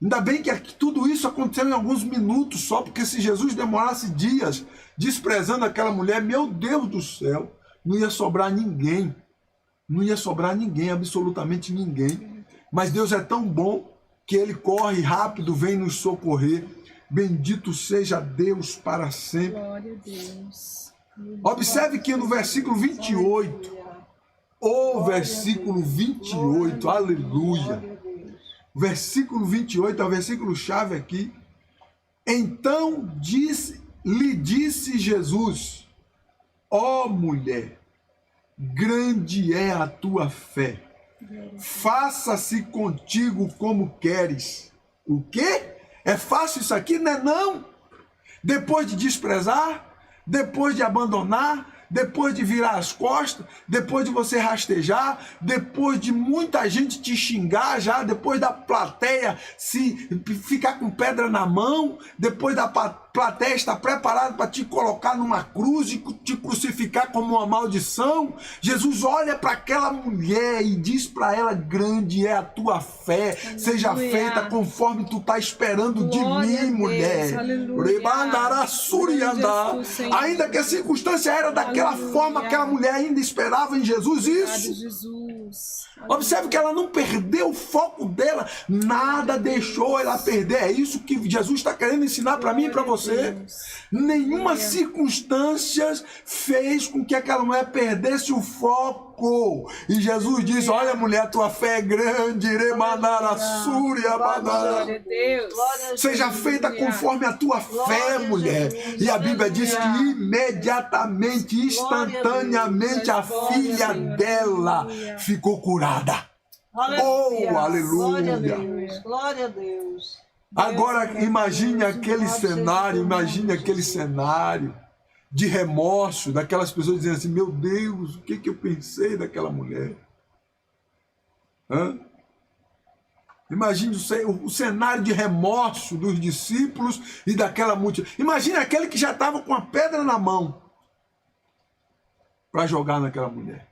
Ainda bem que tudo isso aconteceu em alguns minutos só, porque se Jesus demorasse dias desprezando aquela mulher, meu Deus do céu, não ia sobrar ninguém. Não ia sobrar ninguém, absolutamente ninguém. Mas Deus é tão bom que ele corre rápido, vem nos socorrer. Bendito seja Deus para sempre. Glória a Deus. Observe que no versículo 28, o versículo 28, aleluia. Versículo 28 é o versículo chave aqui. Então lhe disse Jesus: ó mulher, grande é a tua fé. Faça-se contigo como queres. O quê? É fácil isso aqui? Não é não. Depois de desprezar, depois de abandonar, depois de virar as costas, depois de você rastejar, depois de muita gente te xingar já, depois da plateia se ficar com pedra na mão, depois da plateia estar preparada para te colocar numa cruz e te crucificar como uma maldição, Jesus olha para aquela mulher e diz para ela: grande é a tua fé, seja feita conforme tu está esperando de mim, mulher. Ainda que a circunstância era daquela forma, aquela mulher ainda esperava em Jesus isso. Observe que ela não perdeu o foco dela, nada deixou ela perder. É isso que Jesus está querendo ensinar para mim e para você. Nenhuma circunstância fez com que aquela mulher perdesse o foco. E Jesus disse: olha, mulher, tua fé é grande. Seja feita conforme a tua fé, mulher. E a Bíblia diz que imediatamente, instantaneamente, a filha dela ficou curada. Oh, aleluia! Glória a Deus. Agora imagine aquele cenário de remorso, daquelas pessoas dizendo assim: meu Deus, o que eu pensei daquela mulher? Imagine o cenário de remorso dos discípulos e daquela multidão. Imagine aquele que já estava com a pedra na mão para jogar naquela mulher,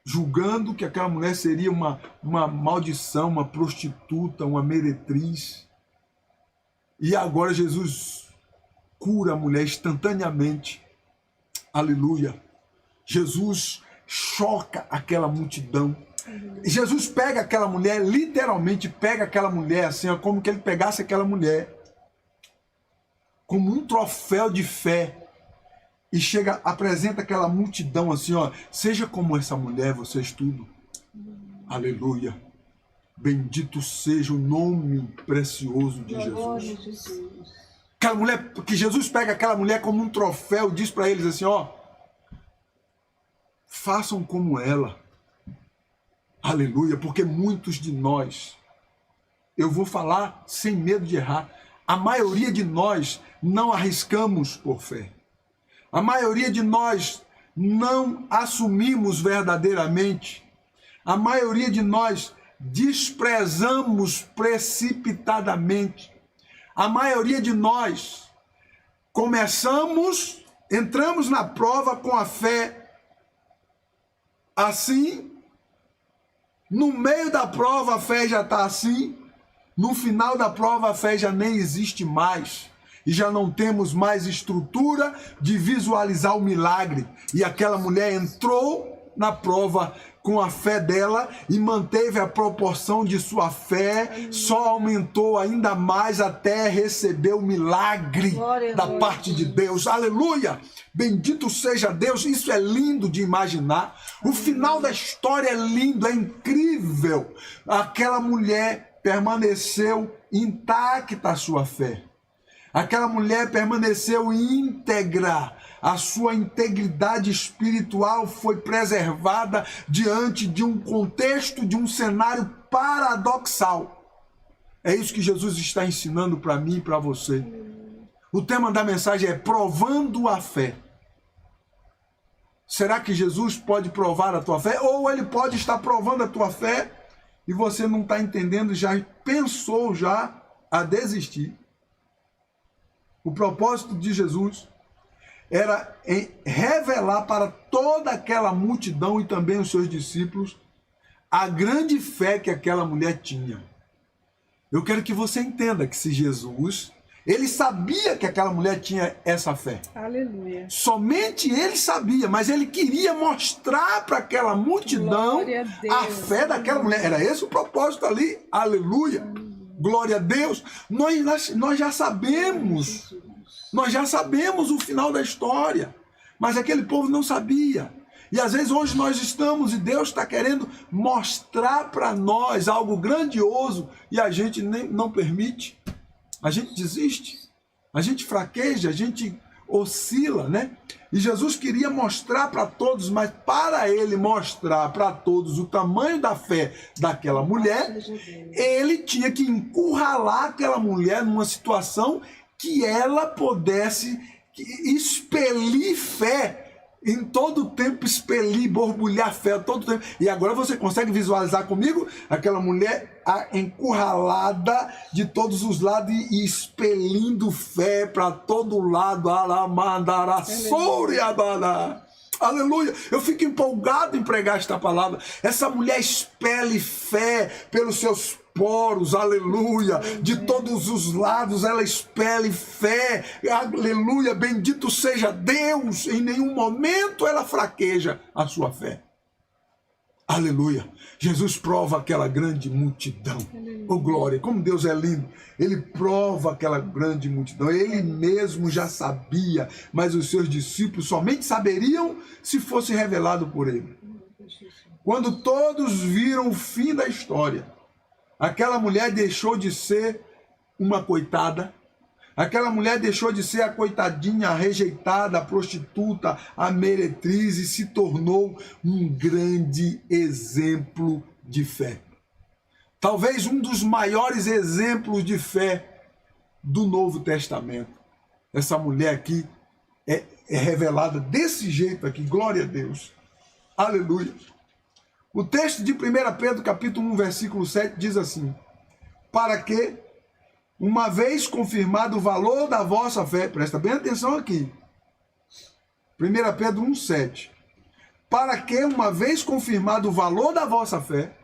julgando que aquela mulher seria uma maldição, uma prostituta, uma meretriz. E agora Jesus cura a mulher instantaneamente. Aleluia. Jesus choca aquela multidão. Jesus pega aquela mulher, literalmente pega aquela mulher assim, como que ele pegasse aquela mulher como um troféu de fé. E chega, apresenta aquela multidão assim, ó: seja como essa mulher, vocês tudo. Aleluia. Bendito seja o nome precioso de Jesus. Aquela mulher, que Jesus pega aquela mulher como um troféu, diz para eles assim, ó, façam como ela. Aleluia, porque muitos de nós, eu vou falar sem medo de errar, a maioria de nós não arriscamos por fé. A maioria de nós não assumimos verdadeiramente. A maioria de nós desprezamos precipitadamente. A maioria de nós entramos na prova com a fé assim, no meio da prova a fé já está assim, no final da prova a fé já nem existe mais. E já não temos mais estrutura de visualizar o milagre. E aquela mulher entrou na prova com a fé dela e manteve a proporção de sua fé, só aumentou ainda mais até receber o milagre da parte de Deus. Aleluia! Bendito seja Deus, isso é lindo de imaginar. O final da história é lindo, é incrível. Aquela mulher permaneceu intacta a sua fé. Aquela mulher permaneceu íntegra, a sua integridade espiritual foi preservada diante de um contexto, de um cenário paradoxal. É isso que Jesus está ensinando para mim e para você. O tema da mensagem é provando a fé. Será que Jesus pode provar a tua fé? Ou ele pode estar provando a tua fé e você não está entendendo, já pensou já a desistir? O propósito de Jesus era em revelar para toda aquela multidão e também os seus discípulos a grande fé que aquela mulher tinha. Eu quero que você entenda que se Jesus, ele sabia que aquela mulher tinha essa fé. Aleluia. Somente ele sabia, mas ele queria mostrar para aquela multidão a fé daquela mulher. Era esse o propósito ali. Aleluia. Glória a Deus. Nós já sabemos. Nós já sabemos o final da história. Mas aquele povo não sabia. E às vezes hoje nós estamos e Deus está querendo mostrar para nós algo grandioso e a gente não permite. A gente desiste. A gente fraqueja, a gente oscila, né? E Jesus queria mostrar para todos, mas para ele mostrar para todos o tamanho da fé daquela mulher, ele tinha que encurralar aquela mulher numa situação que ela pudesse expelir fé, em todo o tempo expelir, borbulhar fé, todo tempo. E agora você consegue visualizar comigo aquela mulher encurralada de todos os lados e expelindo fé para todo lado. Aleluia! Eu fico empolgado em pregar esta palavra. Essa mulher expele fé pelos seus poros, aleluia, de todos os lados ela expele fé, aleluia, bendito seja Deus, em nenhum momento ela fraqueja a sua fé, aleluia. Jesus prova aquela grande multidão, oh glória, como Deus é lindo, ele prova aquela grande multidão, ele mesmo já sabia, mas os seus discípulos somente saberiam se fosse revelado por ele. Quando todos viram o fim da história, aquela mulher deixou de ser uma coitada. Aquela mulher deixou de ser a coitadinha, a rejeitada, a prostituta, a meretriz e se tornou um grande exemplo de fé. Talvez um dos maiores exemplos de fé do Novo Testamento. Essa mulher aqui é revelada desse jeito aqui. Glória a Deus. Aleluia. O texto de 1 Pedro, capítulo 1, versículo 7, diz assim: para que, uma vez confirmado o valor da vossa fé, presta bem atenção aqui, 1 Pedro 1, 7, para que, uma vez confirmado o valor da vossa fé,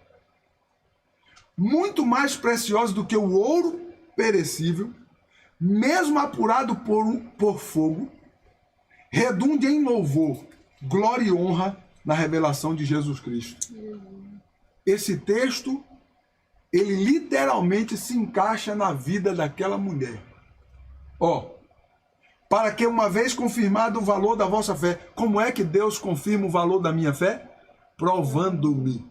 muito mais preciosa do que o ouro perecível, mesmo apurado por fogo, redunde em louvor, glória e honra na revelação de Jesus Cristo. Esse texto, ele literalmente se encaixa na vida daquela mulher. Para que, uma vez confirmado o valor da vossa fé, como é que Deus confirma o valor da minha fé? Provando-me.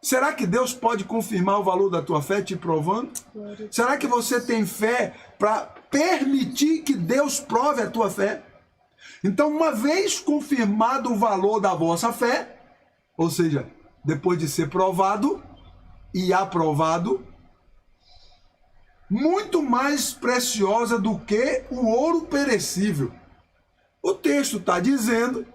Será que Deus pode confirmar o valor da tua fé te provando? Será que você tem fé para permitir que Deus prove a tua fé? Então, uma vez confirmado o valor da vossa fé, ou seja, depois de ser provado e aprovado, muito mais preciosa do que o ouro perecível. O texto está dizendo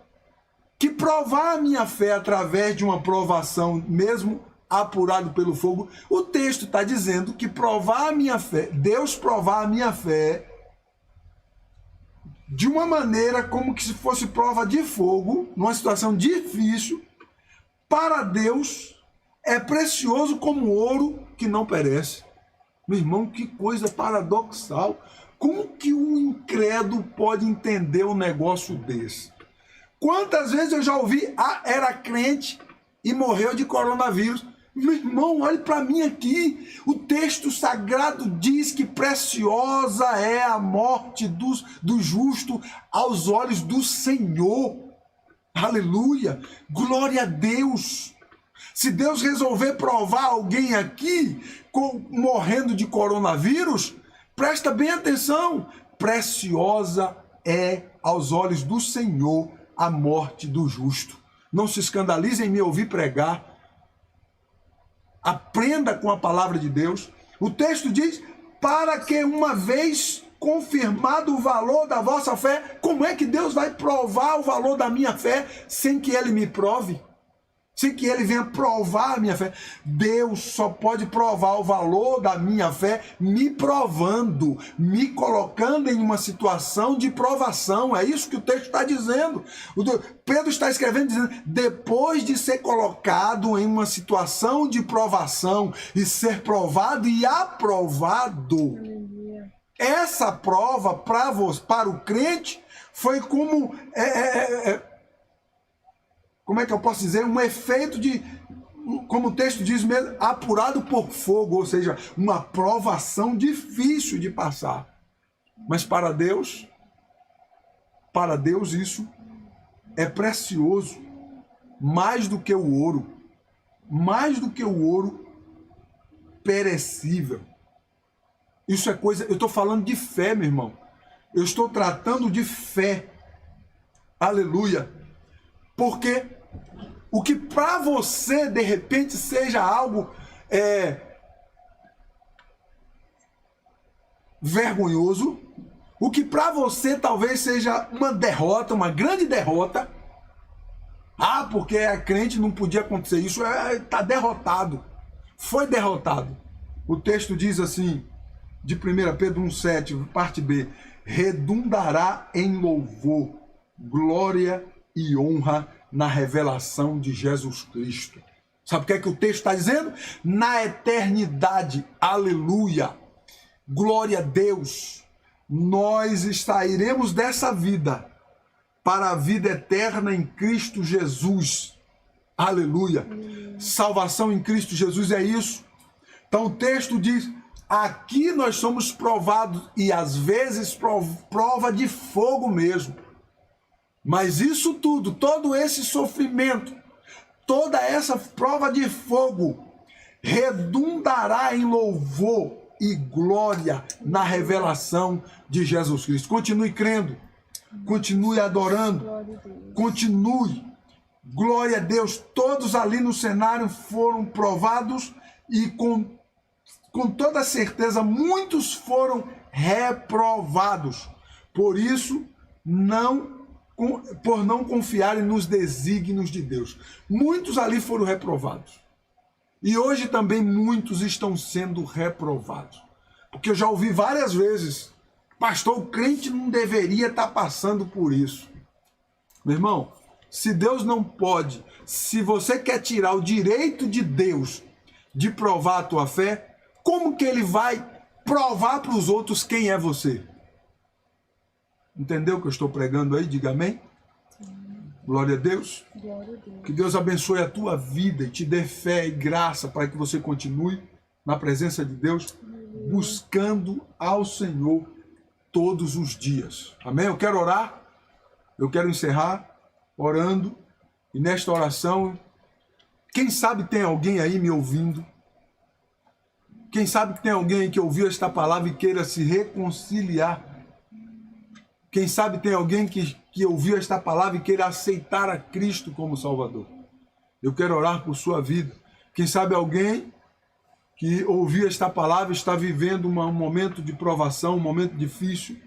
que provar a minha fé através de uma provação, mesmo apurado pelo fogo, o texto está dizendo que provar a minha fé, Deus provar a minha fé de uma maneira como que se fosse prova de fogo, numa situação difícil, para Deus é precioso como ouro que não perece. Meu irmão, que coisa paradoxal. Como que um incrédulo pode entender um negócio desse? Quantas vezes eu já ouvi, era crente e morreu de coronavírus. Meu irmão, olhe para mim aqui. O texto sagrado diz que preciosa é a morte do justo aos olhos do Senhor. Aleluia! Glória a Deus! Se Deus resolver provar alguém aqui morrendo de coronavírus, presta bem atenção. Preciosa é aos olhos do Senhor a morte do justo. Não se escandalize em me ouvir pregar. Aprenda com a palavra de Deus. O texto diz, para que uma vez confirmado o valor da vossa fé, como é que Deus vai provar o valor da minha fé sem que Ele me prove? Sem que Ele venha provar a minha fé. Deus só pode provar o valor da minha fé me provando, me colocando em uma situação de provação. É isso que o texto está dizendo. Pedro está escrevendo dizendo, depois de ser colocado em uma situação de provação e ser provado e aprovado, essa prova para o crente foi como... como é que eu posso dizer? Um efeito de, como o texto diz mesmo, apurado por fogo, ou seja, uma provação difícil de passar. Mas para Deus isso é precioso, mais do que o ouro perecível. Isso é coisa, eu estou falando de fé, meu irmão. Eu estou tratando de fé. Aleluia. Porque o que para você, de repente, seja algo vergonhoso, o que para você talvez seja uma derrota, uma grande derrota, porque é crente, não podia acontecer isso, está derrotado, foi derrotado. O texto diz assim, de 1 Pedro 1,7, parte B, redundará em louvor, glória e honra na revelação de Jesus Cristo. Sabe o que é que o texto está dizendo? Na eternidade, aleluia, glória a Deus, nós sairemos dessa vida para a vida eterna em Cristo Jesus. Aleluia. Salvação em Cristo Jesus é isso. Então o texto diz, aqui nós somos provados e às vezes prova de fogo mesmo. Mas isso tudo, todo esse sofrimento, toda essa prova de fogo, redundará em louvor e glória na revelação de Jesus Cristo. Continue crendo, continue adorando, continue. Glória a Deus, todos ali no cenário foram provados e com toda certeza muitos foram reprovados. Por isso, por não confiarem nos desígnios de Deus. Muitos ali foram reprovados. E hoje também muitos estão sendo reprovados. Porque eu já ouvi várias vezes, pastor, o crente não deveria estar passando por isso. Meu irmão, se Deus não pode, se você quer tirar o direito de Deus de provar a tua fé, como que Ele vai provar para os outros quem é você? Entendeu o que eu estou pregando aí? Diga amém. Glória a Deus. Glória a Deus. Que Deus abençoe a tua vida e te dê fé e graça para que você continue na presença de Deus, buscando ao Senhor todos os dias. Amém? Eu quero orar, eu quero encerrar orando, e nesta oração Quem sabe tem alguém aí me ouvindo? Quem sabe que tem alguém que ouviu esta palavra e queira se reconciliar? Quem sabe tem alguém que ouviu esta palavra e queira aceitar a Cristo como Salvador? Eu quero orar por sua vida. Quem sabe alguém que ouviu esta palavra está vivendo um momento de provação, um momento difícil,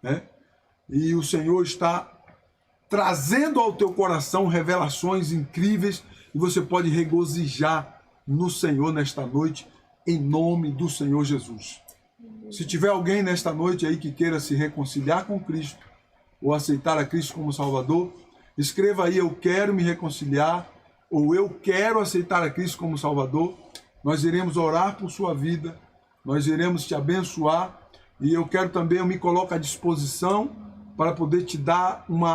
né? E o Senhor está trazendo ao teu coração revelações incríveis e você pode regozijar no Senhor nesta noite, em nome do Senhor Jesus. Se tiver alguém nesta noite aí que queira se reconciliar com Cristo ou aceitar a Cristo como Salvador, escreva aí: eu quero me reconciliar ou eu quero aceitar a Cristo como Salvador. Nós iremos orar por sua vida, nós iremos te abençoar e eu me coloco à disposição para poder te dar uma